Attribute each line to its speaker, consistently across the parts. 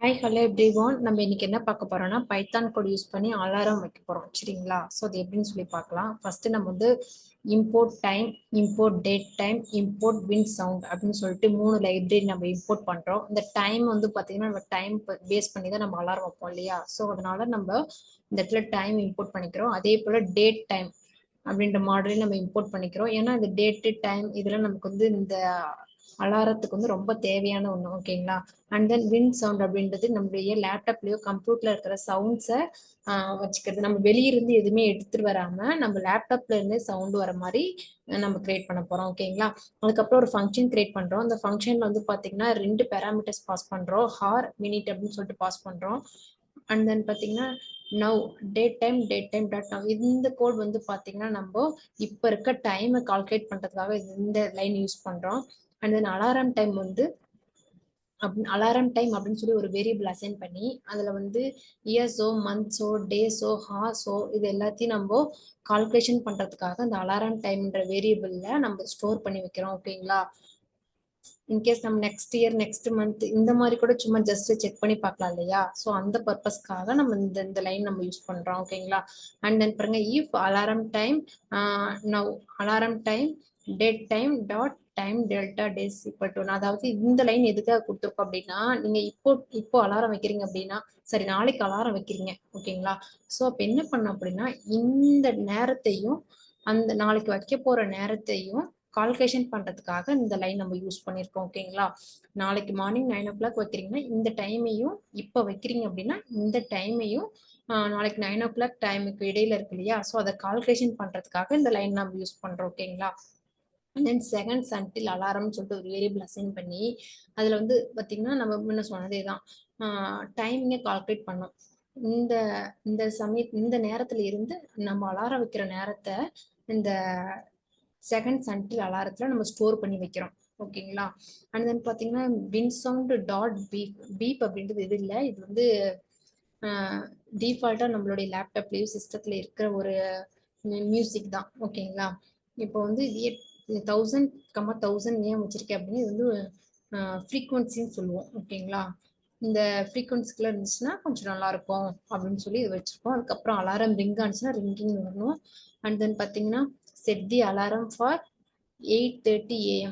Speaker 1: Hi hello everyone. நம்ம இன்னைக்கு என்ன பார்க்க போறோம்னா பைத்தான் கோட் யூஸ் பண்ணி அலாரம் வைக்க போறோம். சரிங்களா? ஸோ அது எப்படின்னு சொல்லி பார்க்கலாம். ஃபர்ஸ்ட் நம்ம வந்து import time, import date time, import win sound அப்படின்னு சொல்லிட்டு 3 லைப்ரரி நம்ம இம்போர்ட் பண்றோம். இந்த டைம் வந்து பார்த்தீங்கன்னா நம்ம டைம் பேஸ் பண்ணி தான் நம்ம அலாரம் வைப்போம் இல்லையா? ஸோ அதனால நம்ம இந்த இடத்துல டைம் இம்போர்ட் பண்ணிக்கிறோம். அதே போல டேட் டைம் அப்படின்ற மாடலையும் நம்ம இம்போர்ட் பண்ணிக்கிறோம். ஏன்னா இந்த டேட்டு டைம் இதெல்லாம் நமக்கு வந்து இந்த அலாரத்துக்கு வந்து ரொம்ப தேவையான ஒன்று. ஓகேங்களா? அண்ட் தென் வின் சவுண்ட் அப்படின்றது நம்மளுடைய லேப்டாப்லயோ கம்ப்யூட்டர்ல இருக்கிற சவுண்ட்ஸை வச்சுக்கிறது. நம்ம வெளியிருந்து எதுவுமே எடுத்துட்டு வராம நம்ம லேப்டாப்ல இருந்தே சவுண்ட் வர மாதிரி நம்ம கிரியேட் பண்ண போறோம். ஓகேங்களா? அதுக்கப்புறம் ஒரு ஃபங்க்ஷன் கிரியேட் பண்றோம். அந்த ஃபங்க்ஷன்ல வந்து பாத்தீங்கன்னா 2 பேராமீட்டர்ஸ் பாஸ் பண்றோம். ஹார் மினிட் அப்படின்னு சொல்லிட்டு பாஸ் பண்றோம். அண்ட் தென் பாத்தீங்கன்னா now date time dot now இந்த கோட் வந்து பாத்தீங்கன்னா நம்ம இப்ப இருக்க டைமை கால்குலேட் பண்றதுக்காக இந்த லைன் யூஸ் பண்றோம். அண்ட் தென் அலாரம் டைம் வந்து அலாரம் டைம் அப்படின்னு சொல்லி ஒரு வேரியபிள் அசைன் பண்ணி அதுல வந்து இயர்ஸோ மந்த்ஸோ டேஸோ ஹார்ஸோ இது எல்லாத்தையும் நம்ம கால்குலேஷன் பண்றதுக்காக அந்த அலாரம் டைம்ன்ற வேரியபிள்ல நம்ம ஸ்டோர் பண்ணி வைக்கிறோம். ஓகேங்களா? இன்கேஸ் நம்ம நெக்ஸ்ட் இயர் நெக்ஸ்ட் மந்த் இந்த மாதிரி கூட சும்மா ஜஸ்ட் செக் பண்ணி பார்க்கலாம் இல்லையா? ஸோ அந்த பர்பஸ்க்காக நம்ம இந்த லைன் நம்ம யூஸ் பண்றோம். ஓகேங்களா? அண்ட் தென் பாருங்க if alarm time now alarm time date time dot time delta days equal to, அதாவது இந்த லைன் எதுக்காக கொடுத்துருக்கோம் அப்படின்னா நீங்க இப்போ அலாரம் வைக்கிறீங்க அப்படின்னா சரி நாளைக்கு அலாரம் வைக்கிறீங்க. ஓகேங்களா? ஸோ அப்ப என்ன பண்ண அப்படின்னா இந்த நேரத்தையும் அந்த நாளைக்கு வைக்க போற நேரத்தையும் கால்குலேஷன் பண்றதுக்காக இந்த லைன் நம்ம யூஸ் பண்ணியிருக்கோம். ஓகேங்களா? நாளைக்கு மார்னிங் 9 o'clock வைக்கிறீங்கன்னா இந்த டைமையும் இப்போ வைக்கிறீங்க அப்படின்னா இந்த டைமையும் நாளைக்கு 9 o'clock டைமுக்கு இடையில இருக்கு இல்லையா? ஸோ அதை கால்குலேஷன் பண்றதுக்காக இந்த லைன் நம்ம யூஸ் பண்றோம். ஓகேங்களா? தென் செகண்ட்ஸ் அன்டில் அலாரம்னு சொல்லிட்டு ஒரு வேரியபிள் அசைன் பண்ணி அதுல வந்து பாத்தீங்கன்னா நம்ம முன்ன சொன்னதே தான் டைமிங்கை கால்குலேட் பண்ணோம். இந்த இந்த இந்த நேரத்துல இருந்து நம்ம அலாரம் வைக்கிற நேரத்தை இந்த செகண்ட்ஸ் அன்டில் அலாரத்துல நம்ம ஸ்டோர் பண்ணி வைக்கிறோம். ஓகேங்களா? அண்ட் தென் பாத்தீங்கன்னா win sound dot beep beep அப்படின்றது இது இல்லை, இது வந்து டிஃபால்ட்டா நம்மளுடைய லேப்டாப்லயும் சிஸ்டத்துல இருக்கிற ஒரு மியூசிக் தான். ஓகேங்களா? இப்போ வந்து இது 1000, 1000 ஏன் வச்சிருக்கேன் அப்படின்னு இது வந்து ஃப்ரீக்வன்சின்னு சொல்லுவோம். ஓகேங்களா? இந்த ஃப்ரீக்வன்சிக்குள்ள இருந்துச்சுன்னா கொஞ்சம் நல்லா இருக்கும் அப்படின்னு சொல்லி இது வச்சிருக்கோம். அதுக்கப்புறம் அலாரம் ரிங் ஆனிச்சுன்னா ரிங்கிங் வரணும். அண்ட் தென் பார்த்தீங்கன்னா set the alarm for 8:30 AM.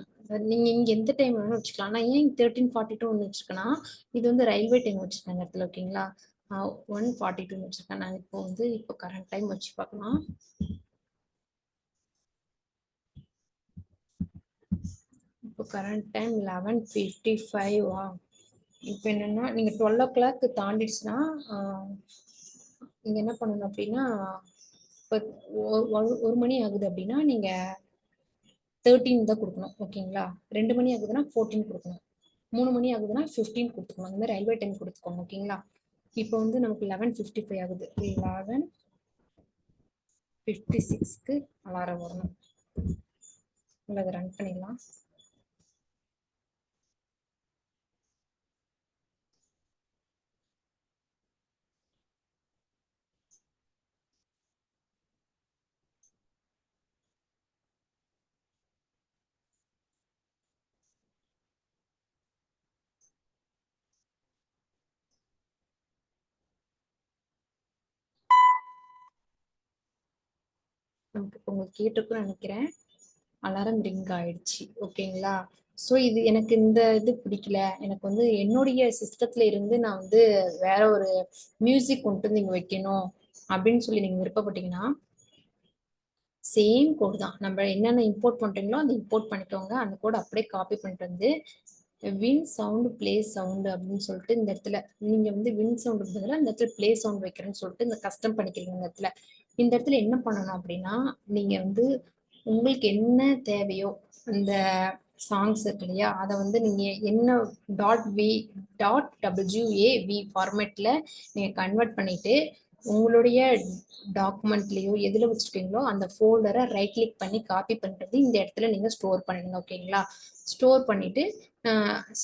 Speaker 1: நீங்க இங்க எந்த டைம் வேணும் வச்சுக்கலாம். நான் ஏன் 13:42 வச்சிருக்கேன்னா இது வந்து ரயில்வே டைம் வச்சிருக்கேன் இந்த இடத்துல. ஓகேங்களா? 1:42 வச்சிருக்கேன். நான் இப்போ கரண்ட் டைம் வச்சு பார்க்கலாம். இப்போ கரண்ட் டைம் 11:55. இப்போ என்னன்னா நீங்க 12 o'clock தாண்டிடுச்சுன்னா நீங்க என்ன பண்ணணும் அப்படின்னா இப்போ 1 மணி ஆகுது அப்படின்னா நீங்க 13 தான் கொடுக்கணும். ஓகேங்களா? 2 மணி ஆகுதுன்னா 14 கொடுக்கணும். 3 மணி ஆகுதுன்னா 15 கொடுத்துக்கணும். அந்த மாதிரி ரயில்வே டைம் கொடுத்துக்கோங்க. ஓகேங்களா? இப்போ வந்து நமக்கு 11:55 ஆகுது. 11:56க்கு அலாரம் வரணும். அதை ரன் பண்ணிடலாம். நமக்கு இப்போ உங்களுக்கு கேட்டிருக்குன்னு நினைக்கிறேன். அலாரம் ரிங் ஆயிடுச்சு. ஓகேங்களா? ஸோ இது எனக்கு இந்த இது பிடிக்கல, எனக்கு வந்து என்னுடைய சிஸ்டத்துல இருந்து நான் வந்து வேற ஒரு மியூசிக் கொண்டு வந்து இங்க வைக்கணும் அப்படின்னு சொல்லி நீங்க விருப்பப்பட்டீங்கன்னா சேம் கோட் தான். நம்ம என்னென்ன இம்போர்ட் பண்றீங்களோ அந்த இம்போர்ட் பண்ணிக்கோங்க. அந்த கோட் அப்படியே காப்பி பண்ணிட்டு வந்து வின் சவுண்ட் பிளே சவுண்ட் அப்படின்னு சொல்லிட்டு இந்த இடத்துல நீங்க வந்து வின் சவுண்ட் பதிலாக இந்த இடத்துல பிளே சவுண்ட் வைக்கிறேன்னு சொல்லிட்டு இந்த கஸ்டம் பண்ணிக்கிறீங்க. இந்த இடத்துல என்ன பண்ணணும் அப்படின்னா நீங்க வந்து உங்களுக்கு என்ன தேவையோ அந்த சாங்ஸ் இருக்கு இல்லையா அதை வந்து நீங்க என்ன .WAV ஃபார்மேட்ல நீங்க கன்வெர்ட் பண்ணிட்டு உங்களுடைய டாக்குமெண்ட்லயோ எதுல வச்சிருக்கீங்களோ அந்த ஃபோல்டரை ரைட் கிளிக் பண்ணி காப்பி பண்றது இந்த இடத்துல நீங்க ஸ்டோர் பண்ணிடுங்க. ஓகேங்களா? ஸ்டோர் பண்ணிட்டு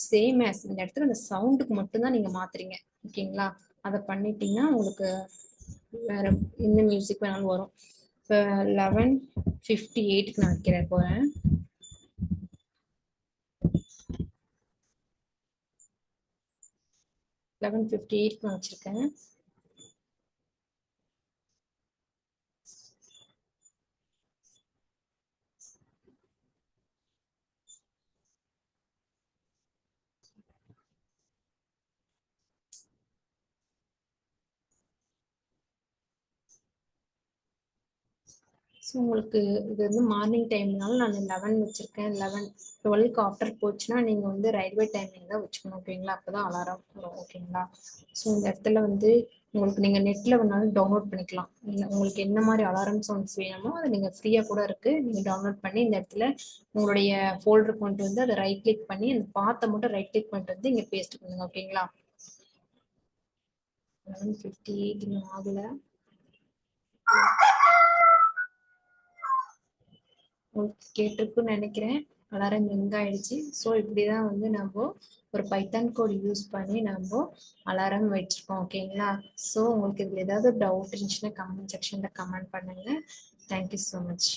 Speaker 1: சேம் ஆஸ் இந்த இடத்துல அந்த சவுண்டுக்கு மட்டும்தான் நீங்க மாத்துறீங்க. ஓகேங்களா? அதை பண்ணிட்டீங்கன்னா உங்களுக்கு வேற எந்த மியூசிக் வேணாலும் வரும். இப்போ 11:58க்கு நான் வைக்கிறேன் போறேன். 11:58 வச்சிருக்கேன். ஸோ உங்களுக்கு இது வந்து மார்னிங் டைம்னால நான் 11 வச்சிருக்கேன். 12க்கு ஆஃப்டர் போச்சுன்னா நீங்க வந்து ரயில்வே டைமிங் தான் வச்சுக்கணும். ஓகேங்களா? அப்பதான் அலாரம் வரும். ஓகேங்களா? ஸோ இந்த இடத்துல வந்து உங்களுக்கு நீங்க நெட்ல வேணாலும் டவுன்லோட் பண்ணிக்கலாம். உங்களுக்கு என்ன மாதிரி அலாரம் சவுண்ட்ஸ் வேணுமோ அதை நீங்க ஃப்ரீயா கூட இருக்கு. நீங்க டவுன்லோட் பண்ணி இந்த இடத்துல உங்களுடைய ஃபோல்டர் கொண்டு வந்து அதை ரைட் கிளிக் பண்ணி அந்த பாத்தை மட்டும் ரைட் கிளிக் பண்ணிட்டு வந்து இங்க பேஸ்ட் பண்ணுங்க. ஓகேங்களா? 11:58 இன்னும் ஆகல. உங்களுக்கு கேட்டிருக்குன்னு நினைக்கிறேன். அலாரம் ரிங் ஆயிடுச்சு. ஸோ இப்படிதான் வந்து நம்ம ஒரு பைத்தான் கோட் யூஸ் பண்ணி நம்ம அலாரம் வச்சிருக்கோம். ஓகேங்களா? ஸோ உங்களுக்கு இதுல ஏதாவது டவுட் இருந்துச்சுன்னா கமெண்ட் செக்ஷன்ல கமெண்ட் பண்ணுங்க. Thank you so much.